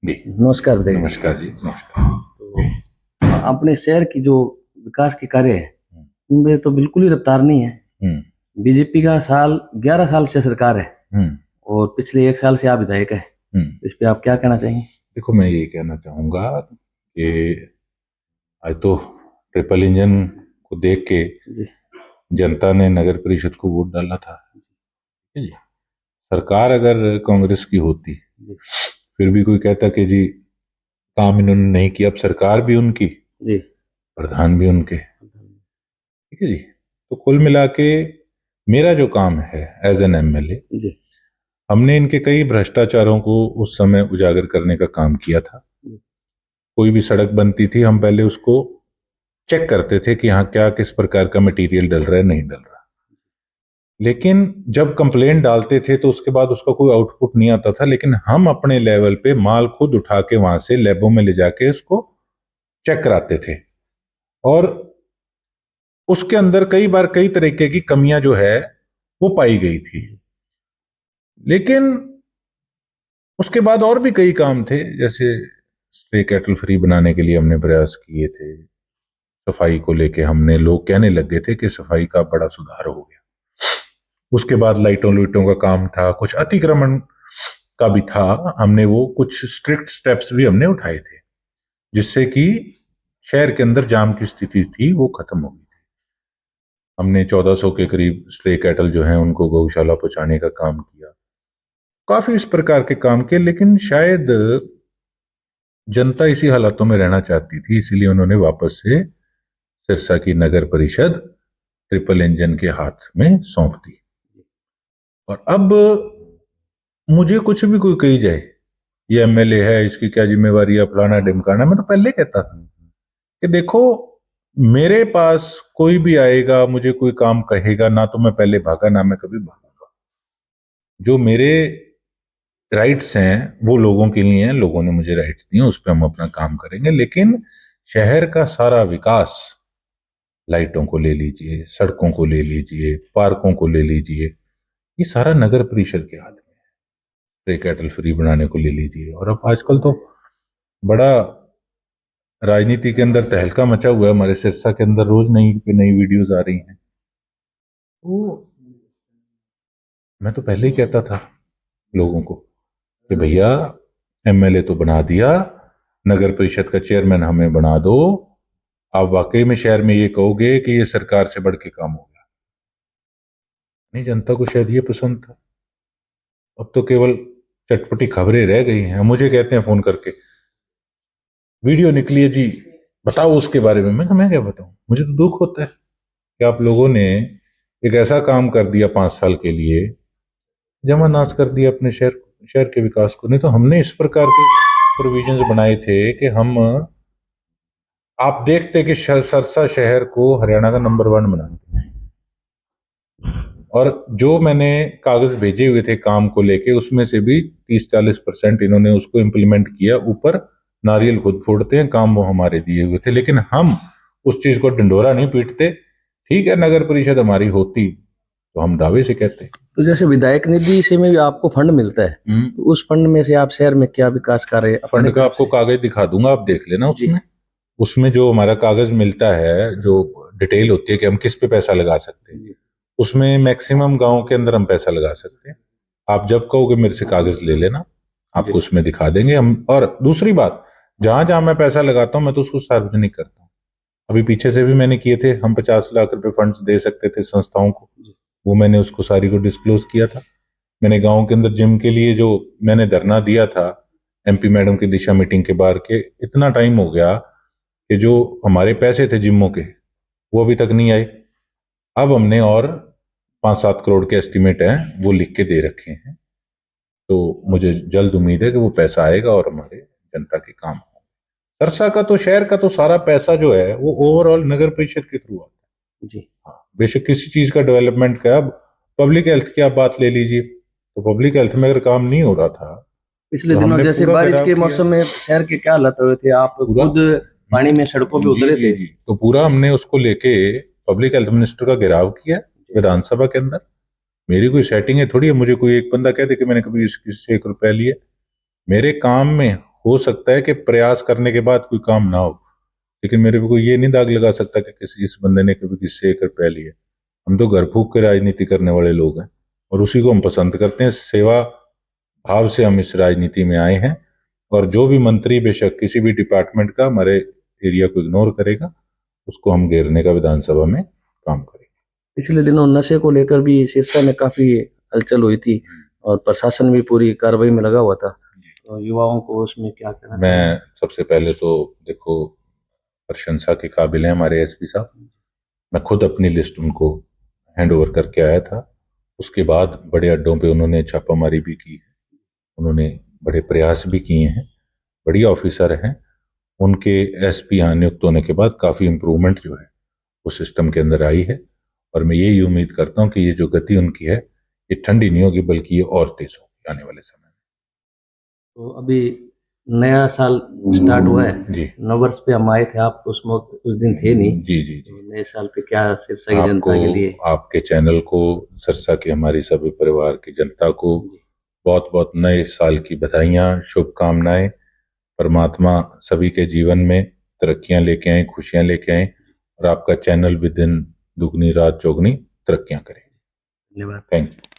जी। नमस्कार विधायक जी। नमस्कार जी, नमस्कार। तो अपने शहर की जो विकास के कार्य है उनमें तो बिल्कुल ही रफ्तार नहीं है। हुँ, बीजेपी का साल 11 साल से सरकार है हुँ, और पिछले 1 साल से आप विधायक है। हुँ। इस पे आप क्या कहना चाहेंगे? देखो, मैं यही कहना चाहूँगा कि आज तो ट्रिपल इंजन को देख के जी, जनता ने नगर परिषद को वोट डाला था। ठीक है जी। सरकार अगर कांग्रेस की होती, जी, फिर भी कोई कहता कि जी काम इन्होंने नहीं किया। अब सरकार भी उनकी, जी, प्रधान भी उनके। ठीक है जी। तो कुल मिला के मेरा जो काम है एज एन एमएलए, जी, हमने इनके कई भ्रष्टाचारों को उस समय उजागर करने का काम किया था। जी, कोई भी सड़क बनती थी, हम पहले उसको चेक करते थे कि हाँ क्या किस प्रकार का मटेरियल डल रहा है, नहीं डल रहा। लेकिन जब कंप्लेंट डालते थे तो उसके बाद उसका कोई आउटपुट नहीं आता था, लेकिन हम अपने लेवल पे माल खुद उठा के वहां से लैबों में ले जाके उसको चेक कराते थे। और उसके अंदर कई बार कई तरीके की कमियां जो है वो पाई गई थी। लेकिन उसके बाद और भी कई काम थे, जैसे स्ट्रे कैटल फ्री बनाने के लिए हमने प्रयास किए थे। सफाई को लेके हमने, लोग कहने लग गए थे कि सफाई का बड़ा सुधार हो गया। उसके बाद लाइटों लुइटों का काम था, कुछ अतिक्रमण का भी था। हमने वो कुछ स्ट्रिक्ट स्टेप्स भी हमने उठाए थे, जिससे कि शहर के अंदर जाम की स्थिति थी वो खत्म हो गई थी। हमने 1400 के करीब स्ट्रे कैटल जो हैं उनको गौशाला पहुंचाने का काम किया। काफी इस प्रकार के काम किए, लेकिन शायद जनता इसी हालातों में रहना चाहती थी, इसीलिए उन्होंने वापस से सिरसा की नगर परिषद ट्रिपल इंजन के हाथ में सौंप दी। और अब मुझे कुछ भी कोई कही जाए, ये एमएलए है, इसकी क्या जिम्मेवारी है, फलाना ढिमकाना, मैं तो पहले कहता था कि देखो, मेरे पास कोई भी आएगा, मुझे कोई काम कहेगा ना, तो मैं पहले भागा ना मैं कभी भागूंगा। जो मेरे राइट्स हैं वो लोगों के लिए हैं, लोगों ने मुझे राइट्स दिए, उस पर हम अपना काम करेंगे। लेकिन शहर का सारा विकास, लाइटों को ले लीजिए, सड़कों को ले लीजिए, पार्कों को ले लीजिए, ये सारा नगर परिषद के हाथ में है। स्ट्रे कैटल फ्री बनाने को ले लीजिए। और अब आजकल तो बड़ा राजनीति के अंदर तहलका मचा हुआ है, हमारे सिरसा के अंदर रोज नई पे नई वीडियोज आ रही हैं। तो मैं तो पहले ही कहता था लोगों को कि भैया, एमएलए तो बना दिया, नगर परिषद का चेयरमैन हमें बना दो। आप वाकई में शहर में ये कहोगे कि ये सरकार से बढ़ के काम हो गया। नहीं, जनता को शायद ये पसंद था। अब तो केवल चटपटी खबरें रह गई हैं। मुझे कहते हैं फोन करके, वीडियो निकली है जी, बताओ उसके बारे में। मैं क्या बताऊं, मुझे तो दुख होता है कि आप लोगों ने एक ऐसा काम कर दिया 5 साल के लिए, जमा नाश कर दिया अपने शहर के विकास को। नहीं तो हमने इस प्रकार के प्रोविजंस बनाए थे कि हम, आप देखते कि सरसा शहर को हरियाणा का नंबर 1 बनाते हैं। और जो मैंने कागज भेजे हुए थे काम को लेके, उसमें से भी 30-40% इन्होंने उसको इम्प्लीमेंट किया। ऊपर नारियल खुद फोड़ते हैं, काम वो हमारे दिए हुए थे, लेकिन हम उस चीज को ढिंडोरा नहीं पीटते। ठीक है, नगर परिषद हमारी होती तो हम दावे से कहते। तो जैसे विधायक निधि से में भी आपको फंड मिलता है, तो उस फंड में से आप शहर में क्या विकास कार्य अपने फंड का तरफ आपको से? कागज दिखा दूंगा, आप देख लेना। जी, उसमें उसमें जो हमारा कागज मिलता है, जो डिटेल होती है कि हम किस पे पैसा लगा सकते हैं, जी, उसमें मैक्सिमम गांव के अंदर हम पैसा लगा सकते हैं। आप जब कहोगे मेरे से कागज ले लेना, जी, आपको उसमें दिखा देंगे हम। और दूसरी बात, जहां जहां मैं पैसा लगाता हूं मैं तो उसको सार्वजनिक करता हूँ। अभी पीछे से भी मैंने किए थे, हम 50 लाख रुपए फंड्स दे सकते थे संस्थाओं को, जी, वो मैंने उसको सारी को डिस्क्लोज किया था। मैंने गांव के अंदर जिम के लिए जो मैंने धरना दिया था एमपी मैडम की दिशा मीटिंग के बाहर, के इतना टाइम हो गया कि जो हमारे पैसे थे जिमों के वो अभी तक नहीं आए। अब हमने और 5-7 करोड़ के एस्टिमेट हैं वो लिख के दे रखे हैं। तो मुझे जल्द उम्मीद है कि वो पैसा आएगा और हमारे जनता के काम हो। सरसा का तो, शहर का तो सारा पैसा जो है वो ओवरऑल नगर परिषद के थ्रू आता जी। है। हाँ, बेशक किसी चीज का डेवलपमेंट का, अब पब्लिक हेल्थ की आप बात ले लीजिए, तो पब्लिक हेल्थ में अगर काम नहीं हो रहा था पिछले तो दिनों हमने जैसे पूरा बारिश घेराव के किया। मौसम में शहर के क्या हालत हुए थे, आप पूरा खुद पानी में सड़कों पे जी उतरे जी थे? जी, तो पूरा हमने उसको लेके पब्लिक हेल्थ मिनिस्टर का घेराव किया जी, विधानसभा के अंदर। मेरी कोई सेटिंग है थोड़ी है, मुझे कोई एक बंदा कहते कि मैंने कभी किसी से 1 रुपया लिए। मेरे काम में हो सकता है कि प्रयास करने के बाद कोई काम ना हो, लेकिन मेरे को ये नहीं दाग लगा सकता कि किसी इस बंदे ने कभी किससे 1 रुपया लिया। हम तो घर फूक के राजनीति करने वाले लोग हैं और उसी को हम पसंद करते हैं। सेवा भाव से हम इस राजनीति में आए हैं, और जो भी मंत्री बेशक किसी भी डिपार्टमेंट का हमारे एरिया को इग्नोर करेगा, उसको हम घेरने का विधानसभा में काम करेंगे। पिछले दिनों नशे को लेकर भी सिरसा में काफी हलचल हुई थी और प्रशासन भी पूरी कार्रवाई में लगा हुआ था, तो युवाओं को उसमें क्या कहना चाहिए? मैं सबसे पहले तो देखो, प्रशंसा के काबिल हैं हमारे एसपी साहब। मैं खुद अपनी लिस्ट उनको हैंड ओवर करके आया था। उसके बाद बड़े अड्डों पे उन्होंने छापामारी भी की है, उन्होंने बड़े प्रयास भी किए हैं, बढ़िया ऑफिसर हैं। उनके एसपी यहाँ नियुक्त होने के बाद काफ़ी इम्प्रूवमेंट जो है वो सिस्टम के अंदर आई है, और मैं यही उम्मीद करता हूँ कि ये जो गति उनकी है ये ठंडी नहीं होगी, बल्कि ये और तेज होगी आने वाले समय में। तो अभी नया साल स्टार्ट हुआ है जी नववर्ष पे, हम आए थे, आप उस दिन थे नहीं। जी जी तो जी। नए साल पे क्या सिरसा की आपको, जनता के लिए? आपके चैनल को, सिरसा की हमारी सभी परिवार की जनता को बहुत बहुत नए साल की बधाइयाँ, शुभकामनाएं। परमात्मा सभी के जीवन में तरक्कियां लेके आए, खुशियां लेके आए, और आपका चैनल भी दिन दुगनी रात चौगनी तरक्कियां करे। धन्यवाद। Thank you.